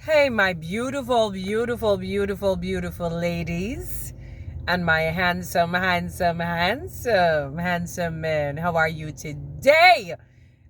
Hey, my beautiful, beautiful, beautiful, beautiful ladies, and my handsome, handsome, handsome, handsome men. How are you today?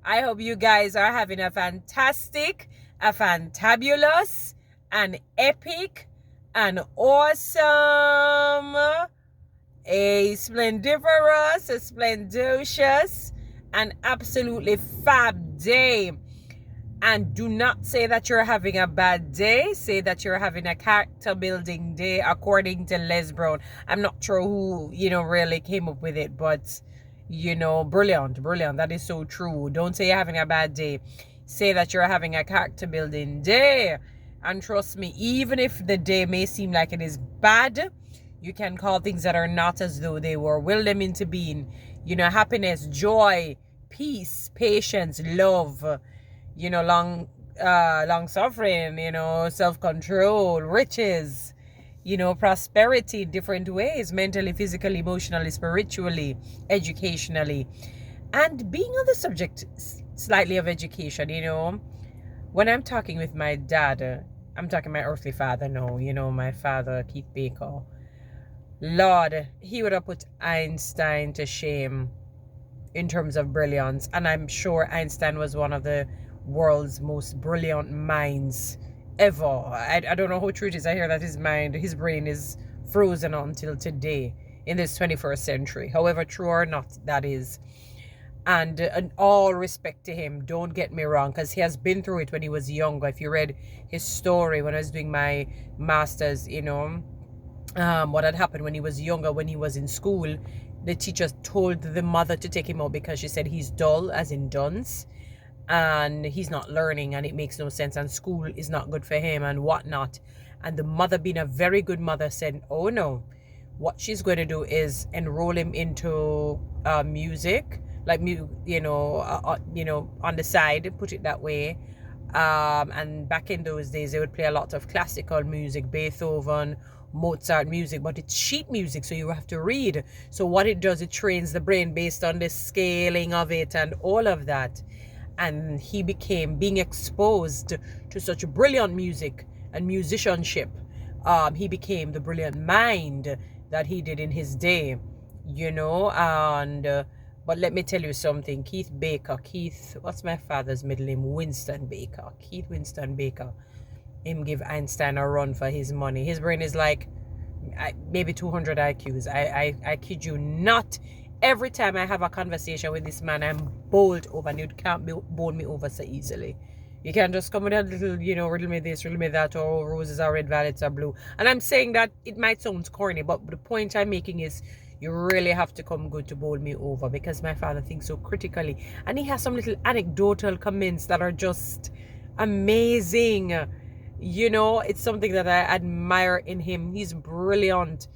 I hope you guys are having a fantastic, a fantabulous, an epic, an awesome, a splendiferous, a splendocious, an absolutely fab day. And do not say that you're having a bad day. Say that you're having a character building day, according to Les Brown. I'm not sure who, really came up with it, but, brilliant, brilliant. That is so true. Don't say you're having a bad day. Say that you're having a character building day. And trust me, even if the day may seem like it is bad, you can call things that are not as though they were. Will them into being. Happiness, joy, peace, patience, love, long suffering, self-control, riches, prosperity in different ways, mentally, physically, emotionally, spiritually, educationally. And being on the subject slightly of education, when I'm talking with my dad, I'm talking my earthly father now, my father, Keith Baker. Lord, he would have put Einstein to shame in terms of brilliance. And I'm sure Einstein was one of the world's most brilliant minds ever. I don't know how true it is. I hear that his brain is frozen until today in this 21st century. However true or not that is. And all respect to him, don't get me wrong, because he has been through it when he was younger. If you read his story when I was doing my master's, what had happened when he was younger, when he was in school, the teacher told the mother to take him out because she said he's dull, as in dunce, and he's not learning and it makes no sense and school is not good for him and whatnot. And the mother, being a very good mother, said, oh no, what she's going to do is enroll him into music, like on the side, put it that way. And back in those days they would play a lot of classical music, Beethoven, Mozart music, but it's sheet music, so you have to read. So what it does, it trains the brain based on the scaling of it and all of that. And he became, being exposed to such brilliant music and musicianship, he became the brilliant mind that he did in his day, and but let me tell you something. What's my father's middle name? Winston Baker. Keith Winston Baker. Him give Einstein a run for his money. His brain is like maybe 200 IQs. I kid you not. Every time I have a conversation with this man, I'm bowled over, and you can't bowl me over so easily. You can't just come with a little, riddle me this, riddle me that, or roses are red, violets are blue. And I'm saying that it might sound corny, but the point I'm making is you really have to come good to bowl me over, because my father thinks so critically. And he has some little anecdotal comments that are just amazing. It's something that I admire in him. He's brilliant.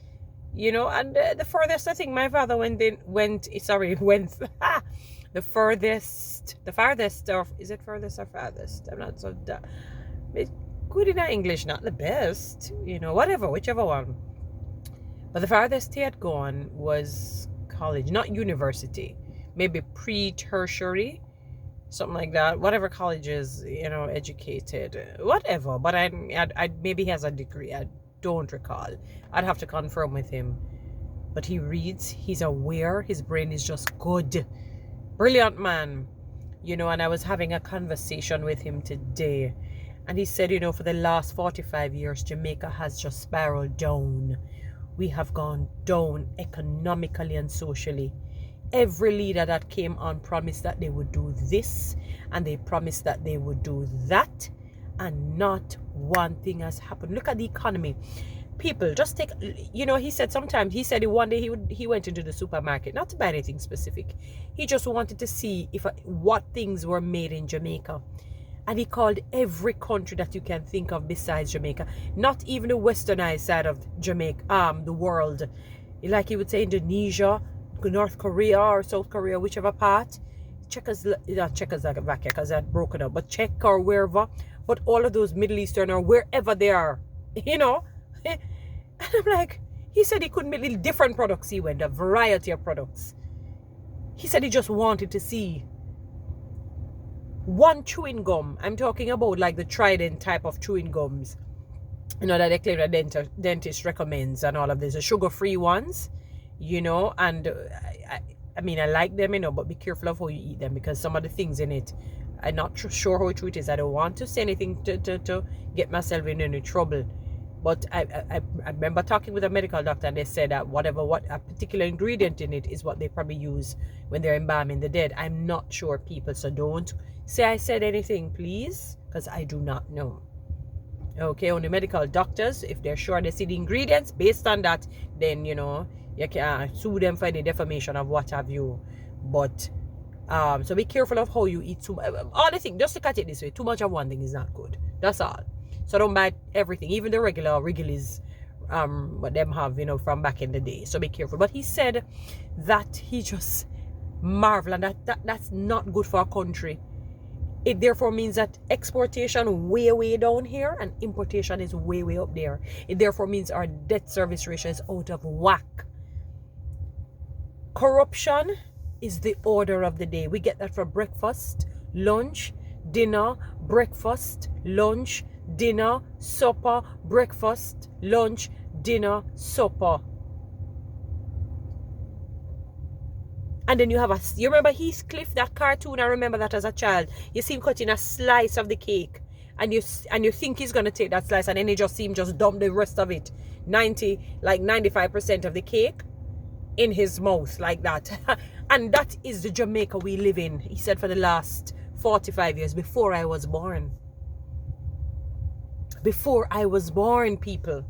And the furthest, I think my father went the farthest, or is it furthest or farthest? I'm not so good in English, not the best, whichever one. But the farthest he had gone was college, not university, maybe pre-tertiary, something like that. Whatever college is, educated, whatever. But I maybe he has a degree. I don't recall. I'd have to confirm with him. But he reads, he's aware, his brain is just good. Brilliant man. And I was having a conversation with him today, and he said, for the last 45 years, Jamaica has just spiraled down. We have gone down economically and socially. Every leader that came on promised that they would do this, and they promised that they would do that, and not one thing has happened. Look at the economy. People just take, he said one day he went into the supermarket, not to buy anything specific. He just wanted to see what things were made in Jamaica. And he called every country that you can think of besides Jamaica, not even the westernized side of Jamaica, the world. Like he would say Indonesia, North Korea or South Korea, whichever part. Not Czechoslovakia, because that broken up, but Czech or wherever. But all of those Middle Eastern or wherever they are, And I'm like, he said he couldn't make different products. He went a variety of products. He said he just wanted to see One chewing gum, I'm talking about like the Trident type of chewing gums, you know, that they claim the dentist recommends and all of these, the sugar-free ones, you know, and I mean, I like them, you know, but be careful of how you eat them, because some of the things in it, I'm not sure how true it is. I don't want to say anything to get myself in any trouble. But I remember talking with a medical doctor, and they said that what a particular ingredient in it is what they probably use when they're embalming the dead. I'm not sure, people, so don't say I said anything, please, because I do not know. Okay, only medical doctors, if they're sure they see the ingredients, based on that, then, you know, you can sue them for any defamation of what have you. But so be careful of how you eat. All the thing, just look at it this way: too much of one thing is not good. That's all. So don't buy everything, even the regular Wrigley's, what them have, you know, from back in the day. So be careful. But he said that he just marveled, and that's not good for a country. It therefore means that exportation way down here and importation is way up there. It therefore means our debt service ratio is out of whack. Corruption is the order of the day. We get that for breakfast, lunch, dinner, breakfast, lunch, dinner, supper, breakfast, lunch, dinner, supper. And then you have you remember Heathcliff, that cartoon? I remember that as a child. You see him cutting a slice of the cake, and you think he's gonna take that slice, and then he just see him just dump the rest of it, 95% of the cake in his mouth like that. And that is the Jamaica we live in, he said, for the last 45 years, before I was born. Before I was born, people.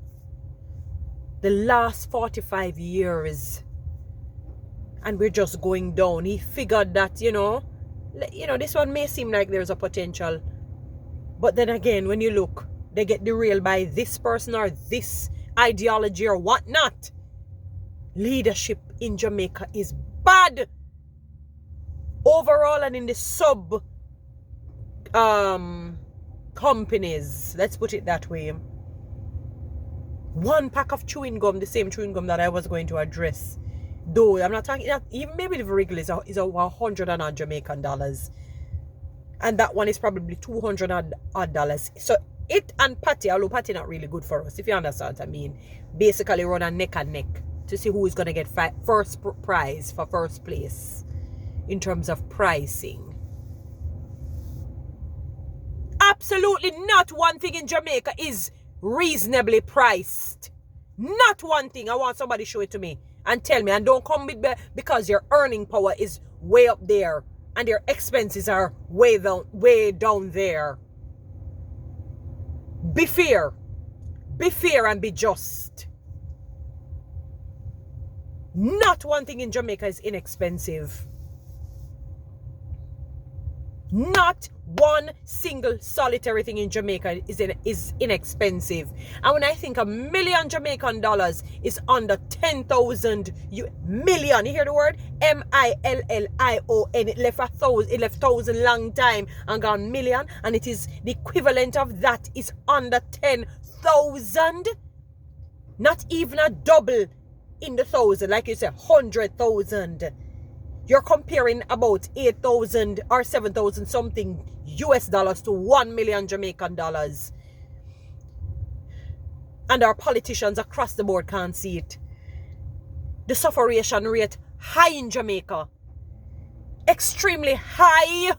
The last 45 years. And we're just going down. He figured that, you know, this one may seem like there's a potential. But then again, when you look, they get derailed by this person or this ideology or whatnot. Leadership in Jamaica is bad. Overall, and in the sub companies, let's put it that way. One pack of chewing gum, the same chewing gum that I was going to address, though I'm not talking, even maybe the regular is over 100 and odd Jamaican dollars, and that one is probably 200 odd dollars. So it and Patty, although Patty not really good for us, if you understand what I mean, basically run a neck and neck to see who is going to get first prize for first place in terms of pricing. Absolutely not one thing in Jamaica is reasonably priced. Not one thing. I want somebody to show it to me and tell me. And don't come with because your earning power is way up there and your expenses are way down there. Be fair. Be fair and be just. Not one thing in Jamaica is inexpensive. Not one single solitary thing in Jamaica is inexpensive. And when I think $1 million Jamaican dollars is under 10,000 million, you hear the word? million. It left 1,000 long time and gone million, and it is the equivalent of that is under 10,000. Not even a double in the thousand, like you said, 100,000. You're comparing about 8,000 or 7,000 something US dollars to 1 million Jamaican dollars. And our politicians across the board can't see it. The sufferation rate high in Jamaica. Extremely high.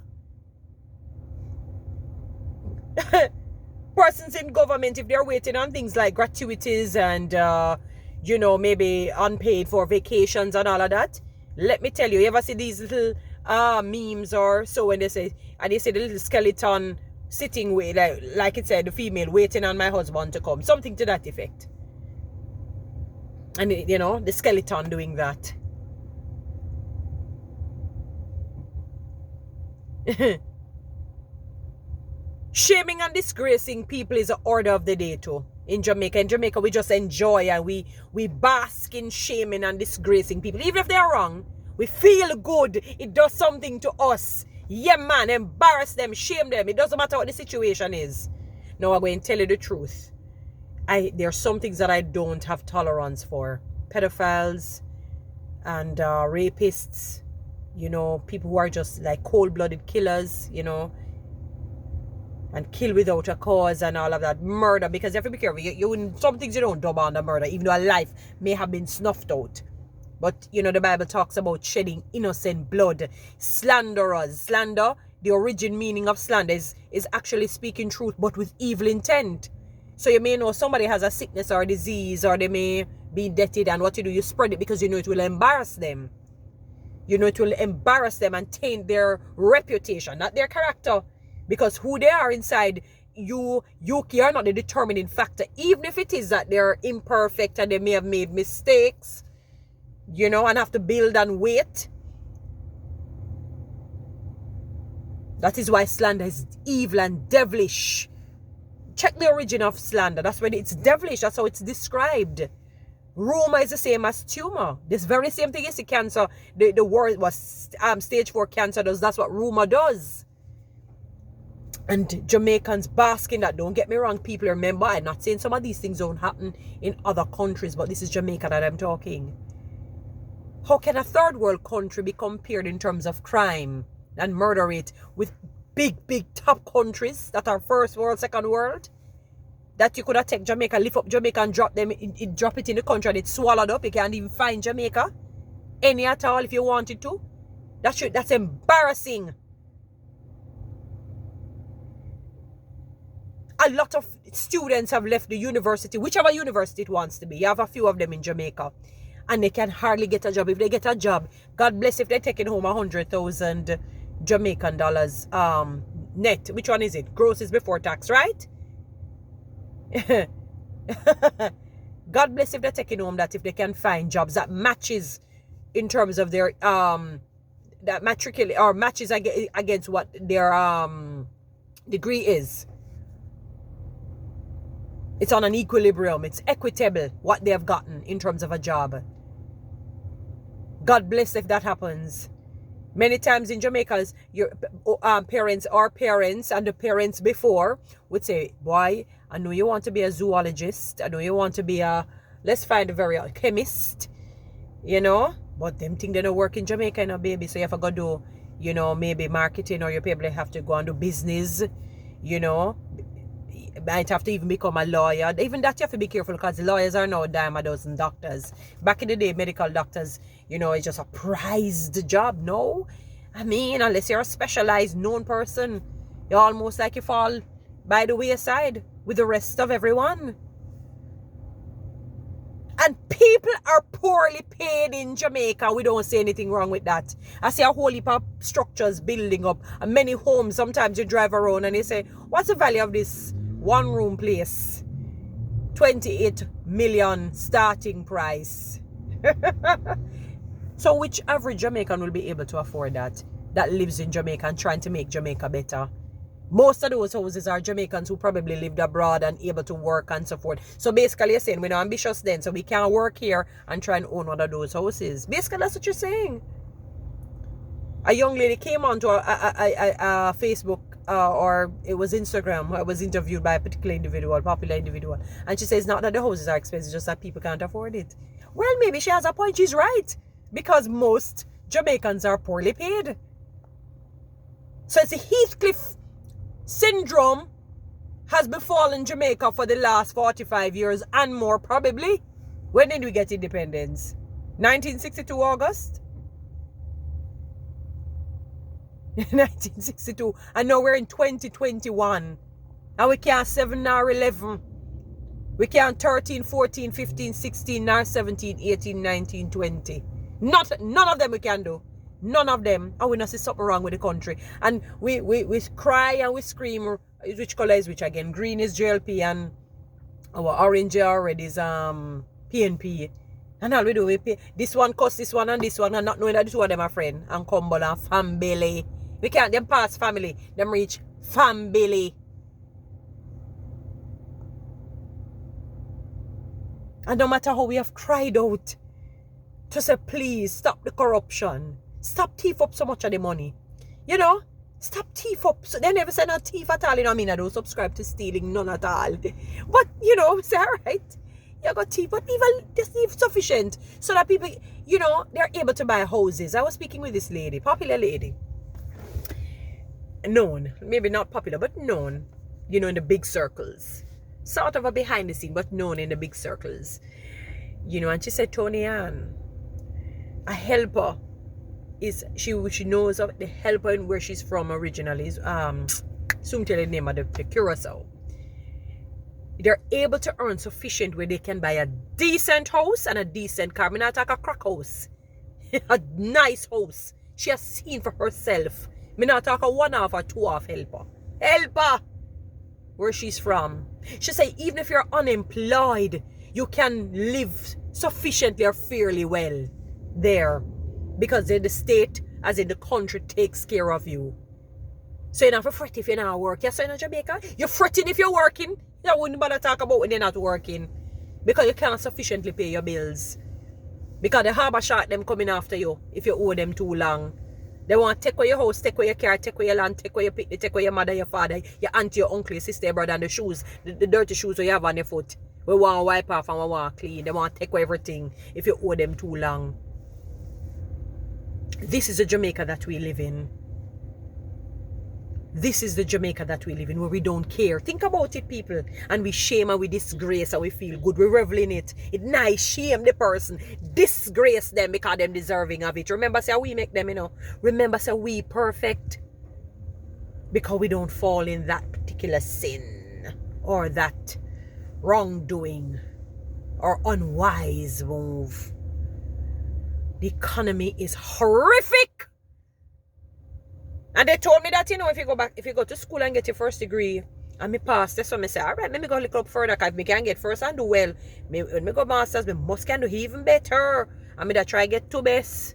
Persons in government, if they're waiting on things like gratuities and, maybe unpaid for vacations and all of that, let me tell you, you ever see these little memes or so when they say the little skeleton sitting with, like it said, the female waiting on my husband to come, something to that effect, and the skeleton doing that. Shaming and disgracing people is an order of the day too. In Jamaica. In Jamaica, we just enjoy and we bask in shaming and disgracing people. Even if they're wrong, we feel good. It does something to us. Yeah, man, embarrass them, shame them. It doesn't matter what the situation is. Now, I'm going to tell you the truth. There are some things that I don't have tolerance for. Pedophiles and rapists, people who are just like cold-blooded killers, and kill without a cause and all of that. Murder, because you have to be careful. Some things you don't dub under murder, even though a life may have been snuffed out. But, you know, the Bible talks about shedding innocent blood. Slanderers. Slander, the origin meaning of slander is actually speaking truth, but with evil intent. So you may know somebody has a sickness or a disease, or they may be indebted, and what you do, you spread it because you know it will embarrass them. You know it will embarrass them and taint their reputation, not their character. Because who they are inside, you are not the determining factor. Even if it is that they're imperfect and they may have made mistakes, you know, and have to build and wait. That is why slander is evil and devilish. Check the origin of slander. That's when it's devilish. That's how it's described. Rumor is the same as tumor. This very same thing is the cancer. The word was stage 4 cancer does. That's what rumor does. And Jamaicans bask in that. Don't get me wrong, people. Remember, I'm not saying some of these things don't happen in other countries, but this is Jamaica that I'm talking. How can a third world country be compared in terms of crime and murder rate with big top countries that are first world, second world? That you could have taken Jamaica, lift up Jamaica and drop it in the country and it's swallowed up. You can't even find Jamaica any at all if you wanted to. That's embarrassing. A lot of students have left the university, whichever university it wants to be. You have a few of them in Jamaica, and they can hardly get a job. If they get a job, God bless if they're taking home 100,000 Jamaican dollars net. Which one is it? Gross is before tax, right? God bless if they're taking home that, if they can find jobs that matches in terms of their that matriculate or matches against what their degree is. It's on an equilibrium. It's equitable what they have gotten in terms of a job. God bless if that happens. Many times in Jamaica, your parents and the parents before would say, boy, I know you want to be a zoologist. I know you want to be let's find a very chemist, you know. But them think they don't work in Jamaica, you know, baby. So you have to go do, you know, maybe marketing, or you probably have to go and do business, you know. Might have to even become a lawyer. Even that you have to be careful, because lawyers are now a dime a dozen. Doctors, back in the day, medical doctors, you know, it's just a prized job. No, I mean, unless you're a specialized known person, you're almost like you fall by the wayside with the rest of everyone. And people are poorly paid in Jamaica. We don't say anything wrong with that. I see a whole heap of structures building up, and many homes. Sometimes you drive around and you say, what's the value of this one room place? 28 million starting price. So which average Jamaican will be able to afford that lives in Jamaica and trying to make Jamaica better? Most of those houses are Jamaicans who probably lived abroad and able to work and so forth. So basically you're saying we're not ambitious then, so we can't work here and try and own one of those houses. Basically that's what you're saying. A young lady came onto a Facebook or it was Instagram. I was interviewed by a particular individual, popular individual, and she says not that the houses are expensive, just that people can't afford it. Well, maybe she has a point. She's right, because most Jamaicans are poorly paid. So it's a Heathcliff syndrome has befallen Jamaica for the last 45 years and more, probably. When did we get independence? 1962 August? 1962, and now we're in 2021, and we can't 7 nor 11, we can't 13, 14, 15, 16 nor 17, 18, 19, 20. None of them we can do. None of them. And we not see something wrong with the country. And we cry and we scream. Which color is which again? Green is JLP, and our orange already is PNP. And all we do, we pay this one cost this one and this one, and not knowing that this one them are friend and Cumble and family. We can't them pass family, them reach family. And no matter how we have cried out to say, please stop the corruption, stop thief up so much of the money, you know, stop thief up. So they never say no thief at all. You know what I mean? I don't subscribe to stealing, none at all. But you know, it's alright. You got thief, but even just leave sufficient so that people, you know, they're able to buy houses. I was speaking with this lady, popular lady, known, maybe not popular, but known. you know, in the big circles. Sort of a behind the scene, but known in the big circles. You know, and she said, Toni-Ann, a helper is, she knows of the helper and where she's from originally is, soon tell the name of the Curacao. They're able to earn sufficient where they can buy a decent house and a decent car. Me not talk a crack house. A nice house. She has seen for herself. Me not talk a one-off or two-off helper. Helper! Where she's from. She say even if you're unemployed, you can live sufficiently or fairly well there. Because the state, as in the country, takes care of you. So you don't have to fret if you're not working. Yes, in Jamaica, you're fretting if you're working. You wouldn't bother talk about when you're not working. Because you can't sufficiently pay your bills. Because the harbor shark them coming after you if you owe them too long. They want to take away your house, take away your car, take away your land, take away your picnic, take away your mother, your father, your auntie, your uncle, your sister, your brother, and the shoes, the dirty shoes you have on your foot. We want to wipe off and we want to clean. They want to take away everything if you owe them too long. This is the Jamaica that we live in. This is the Jamaica that we live in, where we don't care. Think about it, people. And we shame and we disgrace and we feel good. We revel in it. It nice, shame the person. Disgrace them because them deserving of it. Remember, say we make them, you know. Remember, say we perfect. Because we don't fall in that particular sin. Or that wrongdoing. Or unwise move. The economy is horrific. And they told me that, you know, if you go to school and get your first degree, and me pass this, so I say, all right, let me go look up further, because if I can get first and do well, when I go masters, I must can do even better. And me try get two best.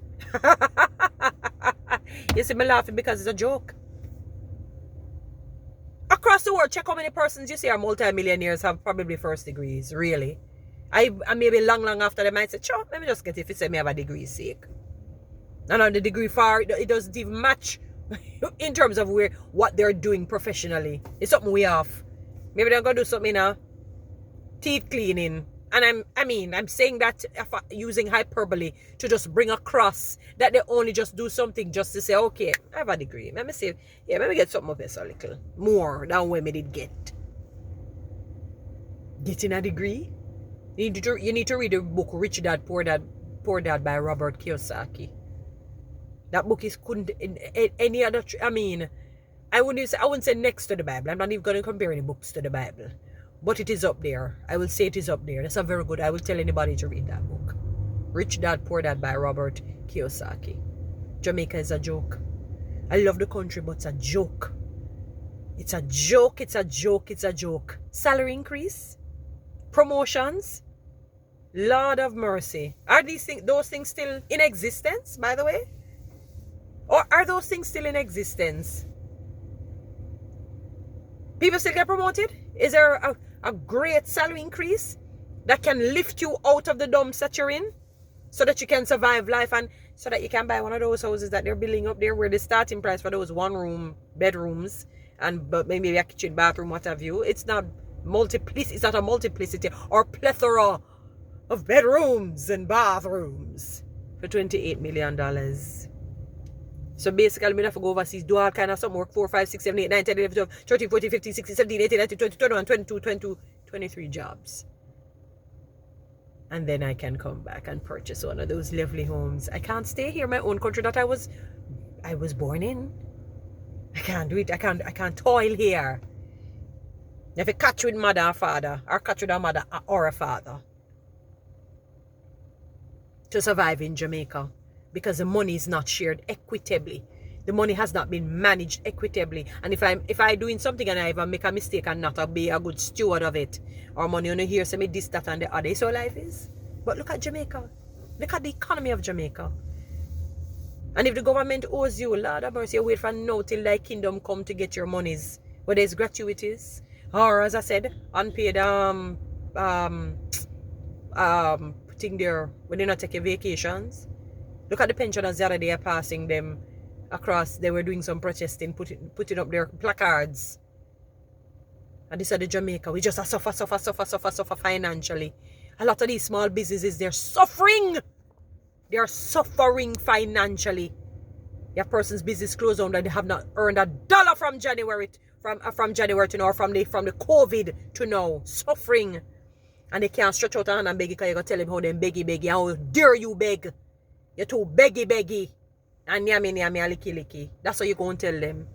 You see me laughing because it's a joke. Across the world, check how many persons you see are multi-millionaires have probably first degrees, really. I maybe long after they might say, sure, let me just get it if you say me have a degree sake. And on the degree far, it doesn't even match in terms of what they're doing professionally. It's something way off. Maybe they're gonna do something now. Teeth cleaning. And I'm saying that using hyperbole to just bring across that they only just do something just to say, okay, I have a degree. Let me see. Yeah, let me get something of this a little more than what me did get. Getting a degree? You need to read the book Rich Dad, Poor Dad by Robert Kiyosaki. That book is couldn't in any other. I wouldn't say next to the Bible. I'm not even going to compare any books to the Bible, but it is up there. I will say it is up there. That's a very good. I will tell anybody to read that book, Rich Dad Poor Dad by Robert Kiyosaki. Jamaica is a joke. I love the country, but it's a joke. It's a joke. It's a joke. It's a joke. Salary increase, promotions. Lord of mercy. Are those things still in existence? By the way. Or are those things still in existence? People still get promoted? Is there a great salary increase that can lift you out of the dumps that you're in? So that you can survive life and so that you can buy one of those houses that they're building up there where the starting price for those one-room bedrooms and maybe a kitchen, bathroom, what have you. It's not it's not a multiplicity or plethora of bedrooms and bathrooms for $28 million. So basically, we have to go overseas, do all kind of some work, 4, 5, 6, 7, 8, 9, 10, 11, 12, 13, 14, 15, 16, 17, 18, 19, 20, 21, 22, 22, 23 jobs. And then I can come back and purchase one of those lovely homes. I can't stay here in my own country that I was born in. I can't do it. I can't toil here. If you catch with mother or father, or catch with a mother or a father to survive in Jamaica. Because the money is not shared equitably. The money has not been managed equitably. And if I doing something and I ever make a mistake and not be a good steward of it, or money on here, say me this, that, and the other. So life is. But look at Jamaica. Look at the economy of Jamaica. And if the government owes you, Lord have mercy, you wait for now till thy kingdom come to get your monies. Whether it's gratuities, or as I said, unpaid thing there when they not take your vacations. Look at the pensioners the other day passing them across. They were doing some protesting, putting up their placards. And this is the Jamaica. We just suffer financially. A lot of these small businesses, they're suffering. They are suffering financially. Your person's business closed down that they have not earned $1 from January from January to now, or from the COVID to now, suffering. And they can't stretch out a hand and beg because you're going to tell them how them beggy. How dare you beg? You're too beggy. And yammy, licky. That's what you're going to tell them.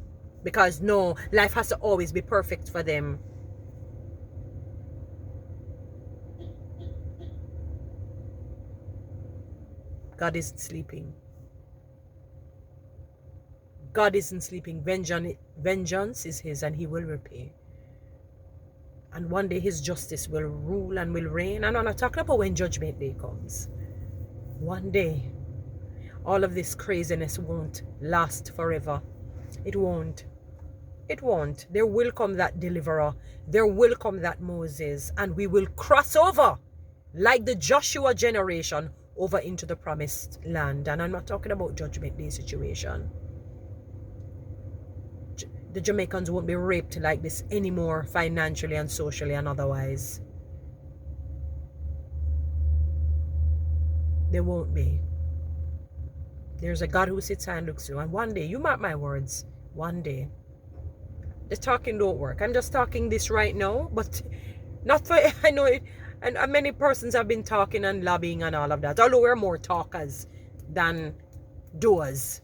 Because no, life has to always be perfect for them. God isn't sleeping. God isn't sleeping. Vengeance is his, and he will repay. And one day his justice will rule and will reign. And I'm not talking about when judgment day comes. One day, all of this craziness won't last forever. It won't. It won't. There will come that deliverer. There will come that Moses. And we will cross over, like the Joshua generation, over into the promised land. And I'm not talking about judgment day situation. The Jamaicans won't be raped like this anymore, financially and socially and otherwise. There won't be. There's a God who sits high and looks low. And one day, you mark my words, one day, the talking don't work. I'm just talking this right now, but not for, I know it, and many persons have been talking and lobbying and all of that. Although we're more talkers than doers.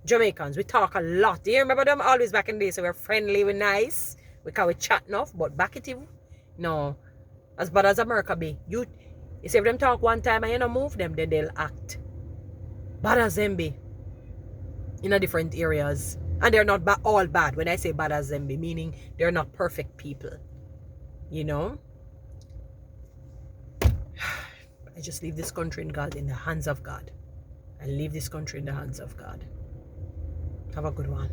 Jamaicans, we talk a lot. You remember them always back in the day, so we're friendly, we're nice, we can chat enough, but back at you, no. As bad as America be, you see if them talk one time and you don't move them, then they'll act. Bad as them be in a different areas. And they're not all bad. When I say bad as them be, meaning they're not perfect people. You know? I just leave this country in the hands of God. I leave this country in the hands of God. Have a good one.